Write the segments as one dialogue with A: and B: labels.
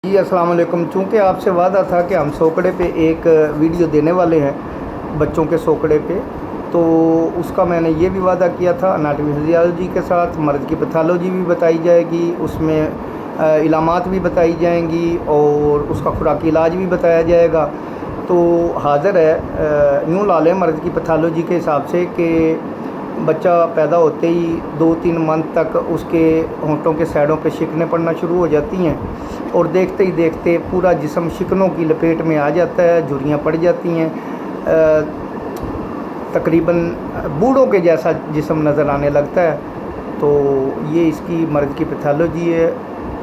A: جی अस्सलाम वालेकुम। चूँकि आपसे वादा था कि हम सोकड़े पे एक वीडियो देने वाले हैं, बच्चों के सोकड़े पे, तो उसका मैंने ये भी वादा किया था। अनाटमी फिजियोलॉजी के साथ मर्ज़ की पैथोलॉजी भी बताई जाएगी, उसमें इलामात भी बताई जाएंगी और उसका खुराकी इलाज भी बताया जाएगा। तो हाज़िर है यूँ ला लें मर्ज़ की पैथोलॉजी के हिसाब से कि बच्चा पैदा होते ही 2-3 मंथ तक उसके होंठों के साइडों पे शिकनें पड़ना शुरू हो जाती हैं और देखते ही देखते पूरा जिस्म शिकनों की लपेट में आ जाता है, झुर्रियाँ पड़ जाती हैं, तकरीबन बूढ़ों के जैसा जिस्म नज़र आने लगता है। तो ये इसकी मर्ज़ की पैथोलॉजी है,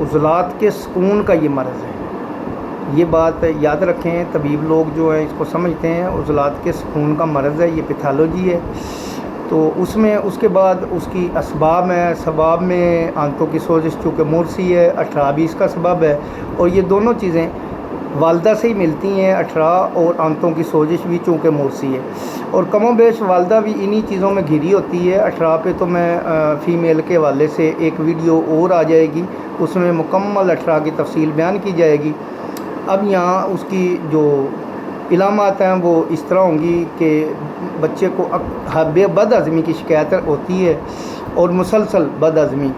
A: उज़लात के सुकून का ये मर्ज़ है। ये बात याद रखें, तबीब लोग जो हैं इसको समझते हैं, उज़लात के सुकून का मर्ज़ है, ये पैथोलॉजी है। तो उसमें उसके बाद उसकी असबाब है, सबब में आंतों की सोजिश चूँकि मुर्सी है, 18-20 का सबब है और ये दोनों चीज़ें वालदा से ही मिलती हैं, 18 और आंतों की सोजिश भी चूँकि मुर्सी है और कमो बेश वालदा भी इन्हीं चीज़ों में घिरी होती है। 18 पे तो मैं फ़ीमेल के हवाले से एक वीडियो और आ जाएगी, उसमें मुकम्मल 18 की तफसील बयान की जाएगी। अब यहाँ उसकी जो इलामात हैं वो इस तरह होंगी कि बच्चे को बद हज़मी की शिकायत होती है और मुसलसल बद हज़मी,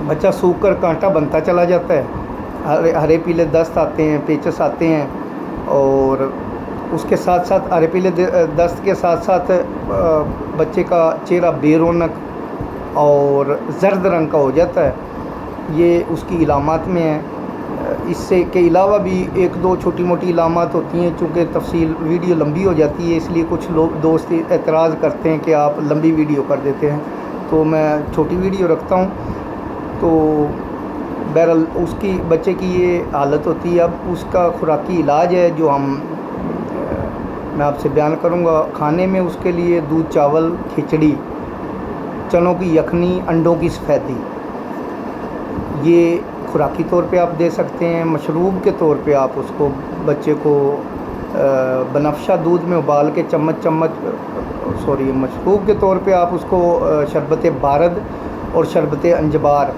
A: बच्चा सूख कर कांटा बनता चला जाता है, हरे पीले दस्त आते हैं, पेचस आते हैं और उसके साथ साथ हरे पीले दस्त के साथ साथ बच्चे का चेहरा बेरौनक और जर्द रंग का हो जाता है। ये उसकी इलामात में है। इससे के अलावा भी एक दो छोटी मोटी इलामात होती हैं, चूँकि तफसील वीडियो लंबी हो जाती है इसलिए कुछ लोग दोस्त एतराज़ करते हैं कि आप लंबी वीडियो कर देते हैं, तो मैं छोटी वीडियो रखता हूँ। तो बहरहाल उसकी बच्चे की ये हालत होती है। अब उसका खुराकी इलाज है जो मैं आपसे बयान करूँगा। खाने में उसके लिए दूध, चावल, खिचड़ी, चनों की यखनी, अंडों की सफ़ेदी, ये खुराकी तौर पे आप दे सकते हैं। मशरूब के तौर पे आप उसको बच्चे को बनफ़शा दूध में उबाल के मशरूब के तौर पे आप उसको शरबत बारद और शरबत अंजबार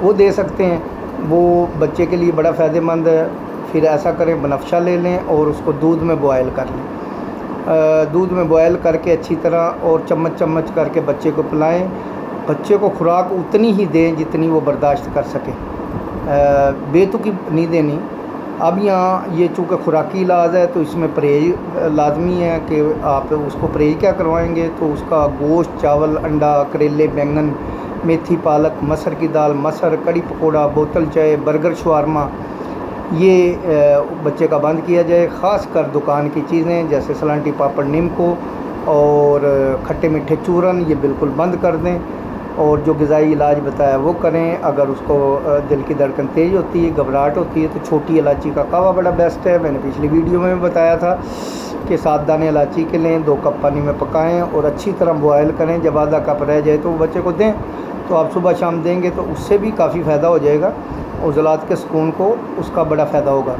A: वो दे सकते हैं, वो बच्चे के लिए बड़ा फ़ायदेमंद है। फिर ऐसा करें, बनफ़शा ले लें और उसको दूध में बॉयल कर लें, दूध में बॉयल करके अच्छी तरह और चम्मच करके बच्चे को पिलाएं। बच्चे को खुराक उतनी ही दें जितनी वो बर्दाश्त कर सके, बेतुकी नहीं देनी। अब यहाँ ये चूँकि खुराकी इलाज है तो इसमें परहेज़ लाजमी है कि आप उसको परहेज़ क्या करवाएंगे, तो उसका गोश्त, चावल, अंडा, करेले, बैंगन, मेथी, पालक, मसर की दाल, मसर, कड़ी पकोड़ा, बोतल चाय, बर्गर, शवारमा, ये बच्चे का बंद किया जाए। ख़ास कर दुकान की चीज़ें जैसे सलांटी, पापड़, नीमको और खट्टे मीठे चूरन, ये बिल्कुल बंद कर दें और जो ग़िज़ाई इलाज बताया वो करें। अगर उसको दिल की धड़कन तेज़ होती है, घबराहट होती है, तो छोटी इलायची का कावा बड़ा बेस्ट है। मैंने पिछली वीडियो में बताया था कि 7 दाने इलायची के लें, 2 कप पानी में पकाएं और अच्छी तरह बॉयल करें। जब आधा कप रह जाए तो बच्चे को दें, तो आप सुबह शाम देंगे तो उससे भी काफ़ी फ़ायदा हो जाएगा। उज़लात के सुकून को उसका बड़ा फ़ायदा होगा।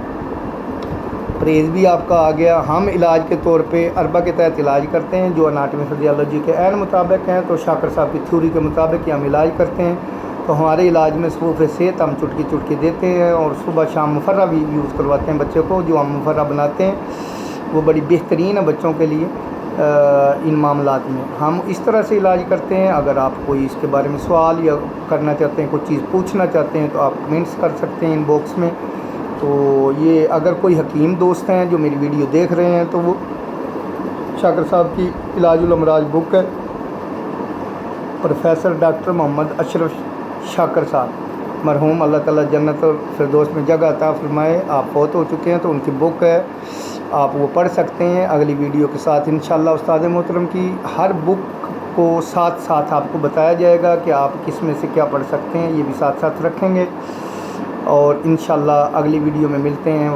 A: परहेज़ भी आपका आ गया। हम इलाज के तौर पे अरबा के तहत इलाज करते हैं जो अनाटमी फिजियोलॉजी के ऐन मुताबिक हैं। तो शाकर साहब की थ्योरी के मुताबिक हम इलाज करते हैं। तो हमारे इलाज में सरूफ़ सेहत हम चुटकी देते हैं और सुबह शाम मुफर्रा भी यूज़ करवाते हैं बच्चे को। जो हम मुफर्रा बनाते हैं वो बड़ी बेहतरीन है बच्चों के लिए। इन मामलात में हम इस तरह से इलाज करते हैं। अगर आप कोई इसके बारे में सवाल या करना चाहते हैं, कोई चीज़ पूछना चाहते हैं, तो आप कमेंट्स कर सकते हैं इनबॉक्स में। तो ये अगर कोई हकीम दोस्त हैं जो मेरी वीडियो देख रहे हैं तो वो शाकर साहब की इलाजुल अमराज बुक है, प्रोफेसर डॉक्टर मोहम्मद अशरफ शाकर साहब मरहूम, अल्लाह ताला जन्नत और फिरदौस में जगह अता फरमाए। आप फौत हो चुके हैं तो उनकी बुक है, आप वो पढ़ सकते हैं। अगली वीडियो के साथ इंशाल्लाह उस्ताद मोहतरम की हर बुक को साथ आपको बताया जाएगा कि आप किस में से क्या पढ़ सकते हैं, ये भी साथ रखेंगे और इंशाल्लाह अगली वीडियो में मिलते हैं।